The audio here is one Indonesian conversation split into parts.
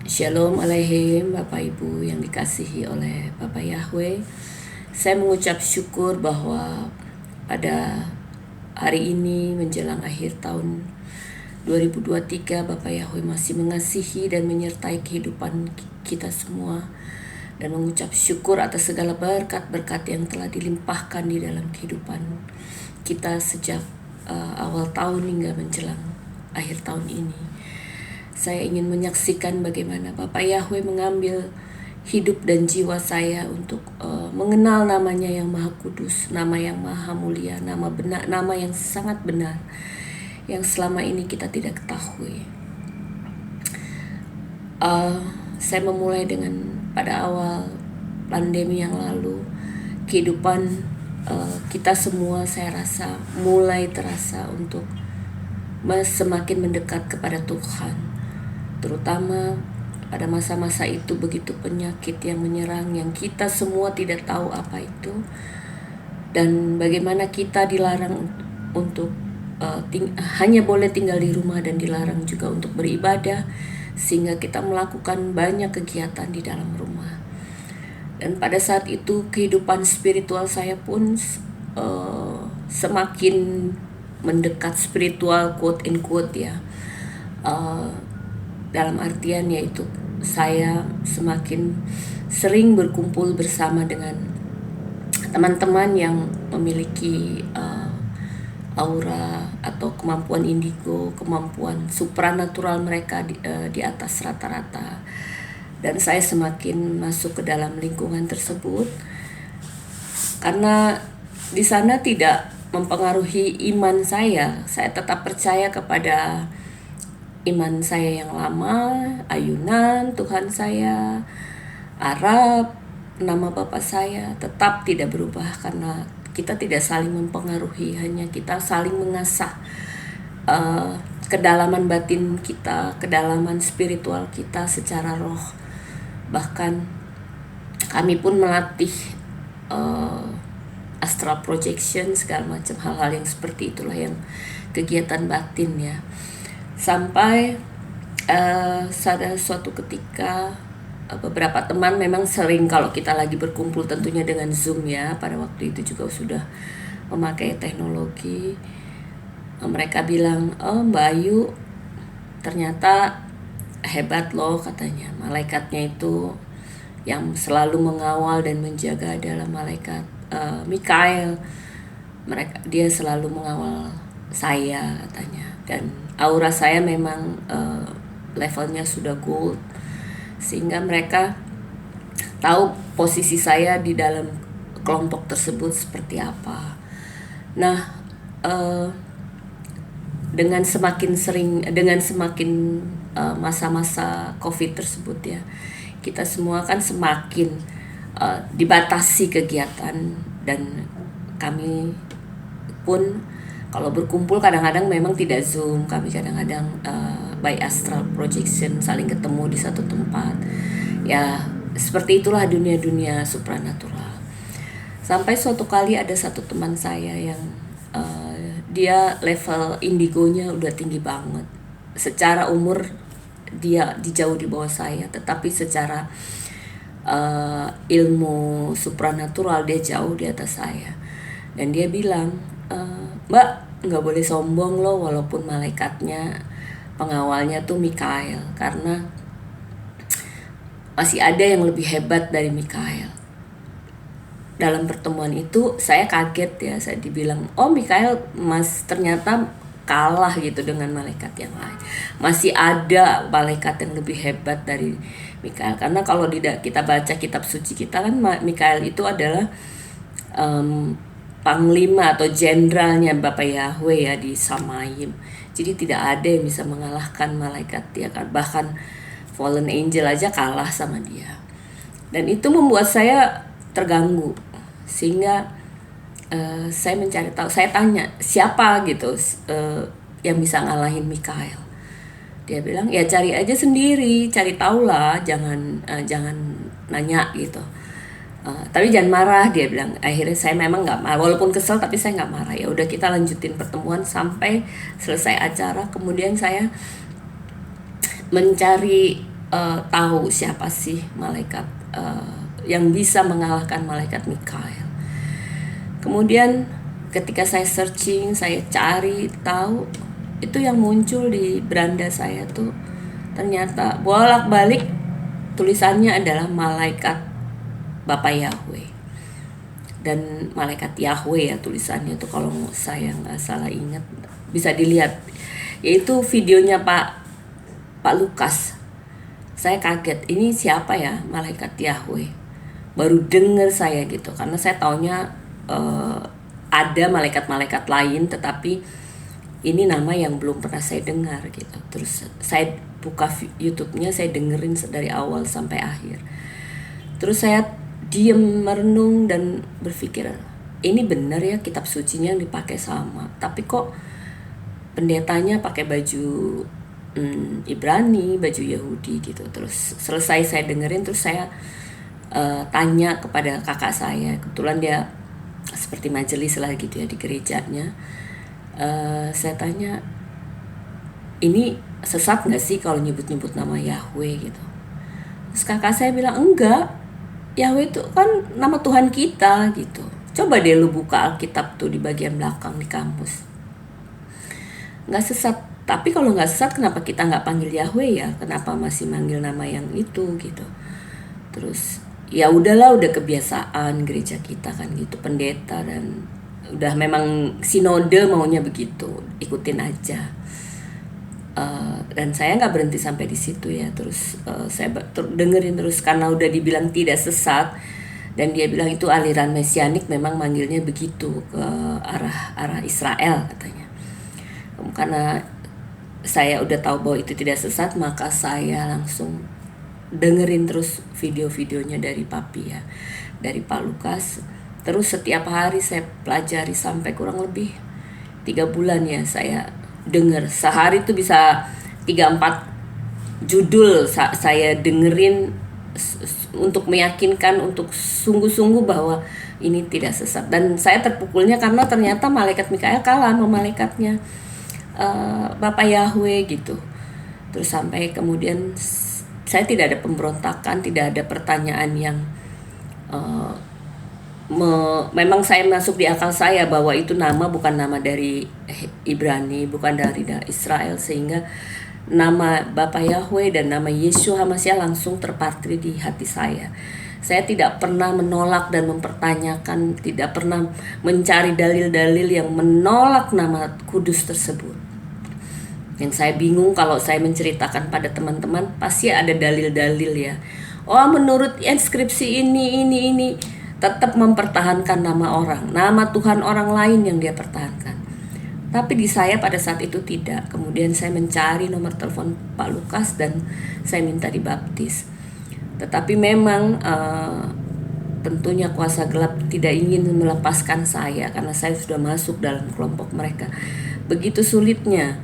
Shalom Aleichem Bapak Ibu yang dikasihi oleh Bapak Yahweh. Saya mengucap syukur bahwa pada hari ini menjelang akhir tahun 2023 Bapak Yahweh masih mengasihi dan menyertai kehidupan kita semua, dan mengucap syukur atas segala berkat-berkat yang telah dilimpahkan di dalam kehidupan kita sejak awal tahun hingga menjelang akhir tahun ini. Saya ingin menyaksikan bagaimana Bapak Yahweh mengambil hidup dan jiwa saya untuk mengenal namanya yang maha kudus, nama yang maha mulia, nama benar, nama yang sangat benar, yang selama ini kita tidak ketahui. Saya memulai dengan pada awal pandemi yang lalu, kehidupan kita semua saya rasa mulai terasa untuk semakin mendekat kepada Tuhan. Terutama pada masa-masa itu begitu penyakit yang menyerang yang kita semua tidak tahu apa itu, dan bagaimana kita dilarang untuk hanya boleh tinggal di rumah dan dilarang juga untuk beribadah, sehingga kita melakukan banyak kegiatan di dalam rumah. Dan pada saat itu kehidupan spiritual saya pun semakin mendekat, spiritual quote in quote ya, dalam artian yaitu saya semakin sering berkumpul bersama dengan teman-teman yang memiliki aura atau kemampuan indigo, kemampuan supranatural mereka di atas rata-rata. Dan saya semakin masuk ke dalam lingkungan tersebut karena di sana tidak mempengaruhi iman saya. Saya tetap percaya kepada iman saya yang lama, ayunan Tuhan saya, Arab, nama Bapa saya tetap tidak berubah, karena kita tidak saling mempengaruhi, hanya kita saling mengasah kedalaman batin kita, kedalaman spiritual kita secara roh. Bahkan kami pun melatih astral projection, segala macam hal-hal yang seperti itulah yang kegiatan batin ya. Sampai pada suatu ketika beberapa teman memang sering kalau kita lagi berkumpul tentunya dengan Zoom ya, pada waktu itu juga sudah memakai teknologi. Mereka bilang, "Oh Mbak Ayu, ternyata hebat loh," katanya. Malaikatnya itu yang selalu mengawal dan menjaga adalah malaikat Mikael. Dia selalu mengawal saya katanya, dan aura saya memang levelnya sudah gold, sehingga mereka tahu posisi saya di dalam kelompok tersebut seperti apa. Nah, dengan semakin masa-masa COVID tersebut ya, kita semua kan semakin dibatasi kegiatan, dan kami pun kalau berkumpul kadang-kadang memang tidak Zoom, kami kadang-kadang by astral projection, saling ketemu di satu tempat. Ya, seperti itulah dunia-dunia supranatural. Sampai suatu kali ada satu teman saya yang dia level indigonya udah tinggi banget. Secara umur dia jauh di bawah saya, tetapi secara ilmu supranatural dia jauh di atas saya. Dan dia bilang, "Mbak, nggak boleh sombong loh, walaupun malaikatnya pengawalnya tuh Mikael, karena masih ada yang lebih hebat dari Mikael." Dalam pertemuan itu saya kaget ya, saya dibilang, "Oh Mikael ternyata kalah gitu dengan malaikat yang lain. Masih ada malaikat yang lebih hebat dari Mikael." Karena kalau kita baca kitab suci kita kan, Mikael itu adalah panglima atau jenderalnya Bapak Yahweh ya di Samayim. Jadi tidak ada yang bisa mengalahkan malaikat dia kan. Bahkan fallen angel aja kalah sama dia. Dan itu membuat saya terganggu, sehingga saya mencari tahu. Saya tanya siapa gitu yang bisa ngalahin Mikael. Dia bilang, "Ya cari aja sendiri, cari tahu lah, jangan nanya gitu. Tapi jangan marah," dia bilang. Akhirnya saya memang nggak marah, walaupun kesel tapi saya nggak marah. Ya udah, kita lanjutin pertemuan sampai selesai acara. Kemudian saya mencari tahu siapa sih malaikat yang bisa mengalahkan malaikat Mikael. Kemudian ketika saya searching, saya cari tahu, itu yang muncul di beranda saya tuh ternyata bolak-balik tulisannya adalah malaikat Bapak Yahweh dan malaikat Yahweh ya tulisannya tuh, kalau saya nggak salah ingat bisa dilihat, yaitu videonya Pak Lukas. Saya kaget, ini siapa ya malaikat Yahweh, baru dengar saya gitu, karena saya taunya ada malaikat-malaikat lain, tetapi ini nama yang belum pernah saya dengar gitu. Terus saya buka YouTube-nya, saya dengerin dari awal sampai akhir. Terus saya diem merenung dan berpikir, ini benar ya kitab sucinya yang dipakai sama, tapi kok pendetanya pakai baju Ibrani, baju Yahudi gitu. Terus selesai saya dengerin, terus saya tanya kepada kakak saya, kebetulan dia seperti majelis lah gitu ya di gerejanya. Saya tanya, ini sesat nggak sih kalau nyebut-nyebut nama Yahweh gitu? Terus kakak saya bilang, enggak, Yahweh itu kan nama Tuhan kita gitu. Coba deh lu buka Alkitab tuh di bagian belakang di kamus. Nggak sesat. Tapi kalau nggak sesat, kenapa kita nggak panggil Yahweh ya? Kenapa masih manggil nama yang itu gitu? Terus ya udahlah, udah kebiasaan gereja kita kan gitu, pendeta, dan udah memang sinode maunya begitu, ikutin aja. Dan saya nggak berhenti sampai di situ ya. Terus saya dengerin terus, karena udah dibilang tidak sesat dan dia bilang itu aliran mesianik, memang manggilnya begitu ke arah Israel katanya. Karena saya udah tahu bahwa itu tidak sesat, maka saya langsung dengerin terus video-videonya dari Papi ya, dari Pak Lukas. Terus setiap hari saya pelajari sampai kurang lebih 3 bulan ya, saya denger. Sehari itu bisa 3-4 judul saya dengerin untuk meyakinkan, untuk sungguh-sungguh bahwa ini tidak sesat. Dan saya terpukulnya karena ternyata malaikat Mikael kalah sama malaikatnya Bapak Yahweh gitu. Terus sampai kemudian saya tidak ada pemberontakan, tidak ada pertanyaan yang memang saya masuk di akal saya bahwa itu nama bukan nama dari Ibrani, bukan dari Israel, sehingga nama Bapak Yahweh dan nama Yeshua HaMashiach langsung terpatri di hati saya. Saya tidak pernah menolak dan mempertanyakan, tidak pernah mencari dalil-dalil yang menolak nama kudus tersebut. Yang saya bingung kalau saya menceritakan pada teman-teman, pasti ada dalil-dalil ya. Oh, menurut inskripsi ini tetap mempertahankan nama orang, nama Tuhan orang lain yang dia pertahankan. Tapi di saya pada saat itu tidak. Kemudian saya mencari nomor telepon Pak Lukas dan saya minta dibaptis. Tetapi memang tentunya kuasa gelap tidak ingin melepaskan saya, karena saya sudah masuk dalam kelompok mereka. Begitu sulitnya,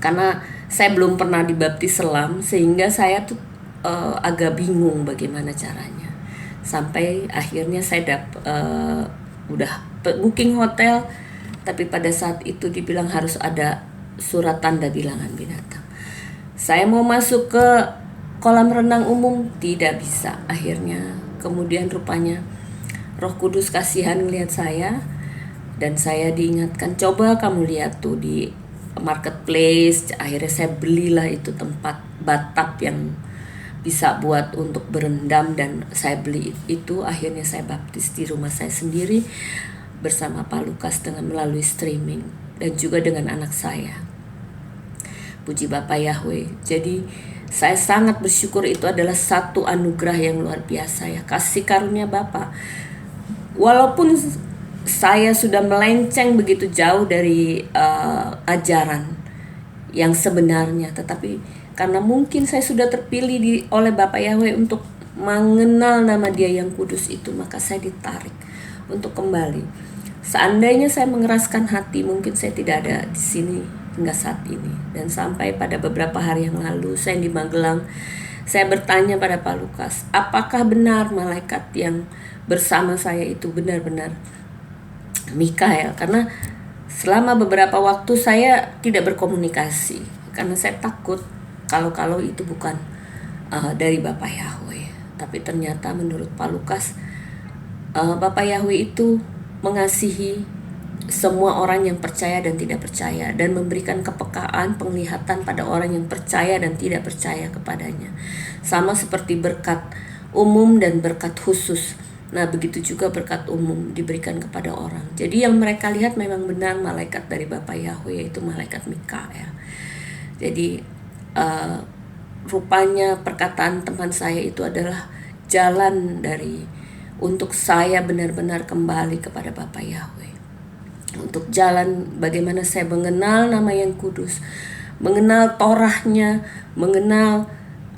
karena saya belum pernah dibaptis selam, sehingga saya tuh agak bingung bagaimana caranya. Sampai akhirnya saya udah booking hotel, tapi pada saat itu dibilang harus ada surat tanda bilangan binatang. Saya mau masuk ke kolam renang umum, tidak bisa akhirnya. Kemudian rupanya Roh Kudus kasihan ngelihat saya, dan saya diingatkan, coba kamu lihat tuh di marketplace. Akhirnya saya belilah itu tempat batap yang bisa buat untuk berendam, dan saya beli itu. Akhirnya saya baptis di rumah saya sendiri bersama Pak Lukas dengan melalui streaming, dan juga dengan anak saya. Puji Bapak Yahweh. Jadi saya sangat bersyukur, itu adalah satu anugerah yang luar biasa ya, kasih karunia Bapak. Walaupun saya sudah melenceng begitu jauh dari ajaran yang sebenarnya, tetapi karena mungkin saya sudah terpilih oleh Bapak Yahweh untuk mengenal nama Dia yang kudus itu, maka saya ditarik untuk kembali. Seandainya saya mengeraskan hati, mungkin saya tidak ada di sini hingga saat ini. Dan sampai pada beberapa hari yang lalu, saya di Magelang, saya bertanya pada Pak Lukas, apakah benar malaikat yang bersama saya itu benar-benar Mikael? Karena selama beberapa waktu saya tidak berkomunikasi, karena saya takut kalau itu bukan dari Bapak Yahweh. Tapi ternyata menurut Pak Lukas, Bapak Yahweh itu mengasihi semua orang yang percaya dan tidak percaya, dan memberikan kepekaan penglihatan pada orang yang percaya dan tidak percaya kepadanya, sama seperti berkat umum dan berkat khusus. Nah, begitu juga berkat umum diberikan kepada orang. Jadi yang mereka lihat memang benar malaikat dari Bapak Yahweh, yaitu malaikat Mikael. Jadi rupanya perkataan teman saya itu adalah jalan dari untuk saya benar-benar kembali kepada Bapak Yahweh. Untuk jalan bagaimana saya mengenal nama yang kudus, mengenal Torahnya, mengenal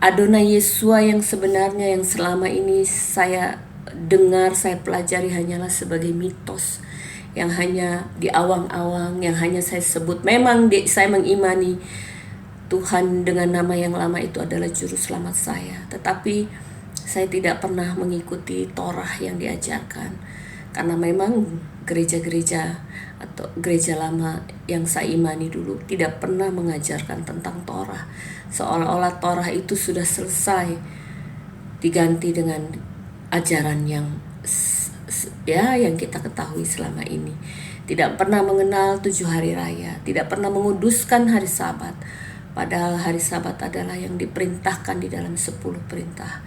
Adonai Yesua yang sebenarnya, yang selama ini saya dengar, saya pelajari hanyalah sebagai mitos, yang hanya di awang-awang, yang hanya saya sebut. Memang saya mengimani Tuhan dengan nama yang lama itu adalah juru selamat saya, tetapi saya tidak pernah mengikuti Torah yang diajarkan, karena memang gereja-gereja atau gereja lama yang saya imani dulu tidak pernah mengajarkan tentang Torah. Seolah-olah Torah itu sudah selesai, diganti dengan ajaran yang yang kita ketahui selama ini. Tidak pernah mengenal 7 hari raya, tidak pernah menguduskan hari Sabat, padahal hari Sabat adalah yang diperintahkan di dalam 10 perintah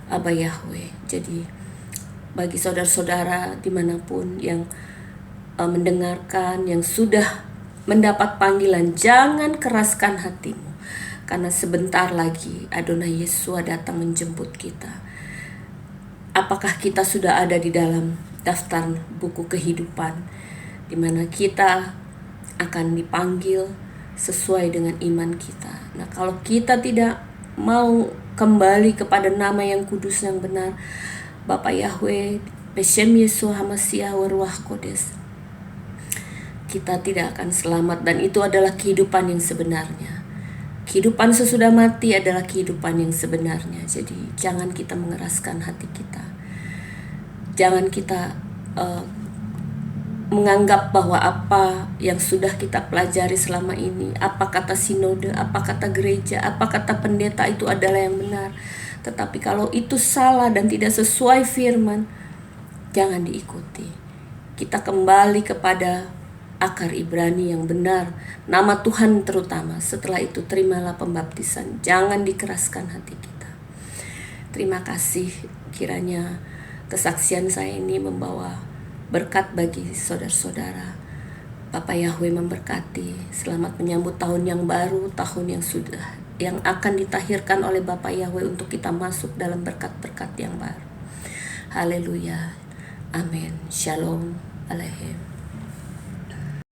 Abba Yahweh. Jadi bagi saudara-saudara dimanapun yang mendengarkan, yang sudah mendapat panggilan, jangan keraskan hatimu, karena sebentar lagi Adonai Yesua datang menjemput kita. Apakah kita sudah ada di dalam daftar buku kehidupan, di mana kita akan dipanggil sesuai dengan iman kita? Nah, kalau kita tidak mau kembali kepada nama yang kudus yang benar, Bapak Yahweh, Beshem Yesua HaMashiach Waruach Kodes, kita tidak akan selamat. Dan itu adalah kehidupan yang sebenarnya. Kehidupan sesudah mati adalah kehidupan yang sebenarnya. Jadi jangan kita mengeraskan hati kita. Jangan kita menganggap bahwa apa yang sudah kita pelajari selama ini, apa kata sinode, apa kata gereja, apa kata pendeta itu adalah yang benar. Tetapi kalau itu salah dan tidak sesuai firman, jangan diikuti. Kita kembali kepada akar Ibrani yang benar, nama Tuhan terutama. Setelah itu terimalah pembaptisan. Jangan dikeraskan hati kita. Terima kasih, kiranya kesaksian saya ini membawa berkat bagi saudara-saudara. Bapak Yahweh memberkati. Selamat menyambut tahun yang baru, tahun yang akan ditahirkan oleh Bapak Yahweh untuk kita masuk dalam berkat-berkat yang baru. Haleluya. Amin. Shalom Aleichem.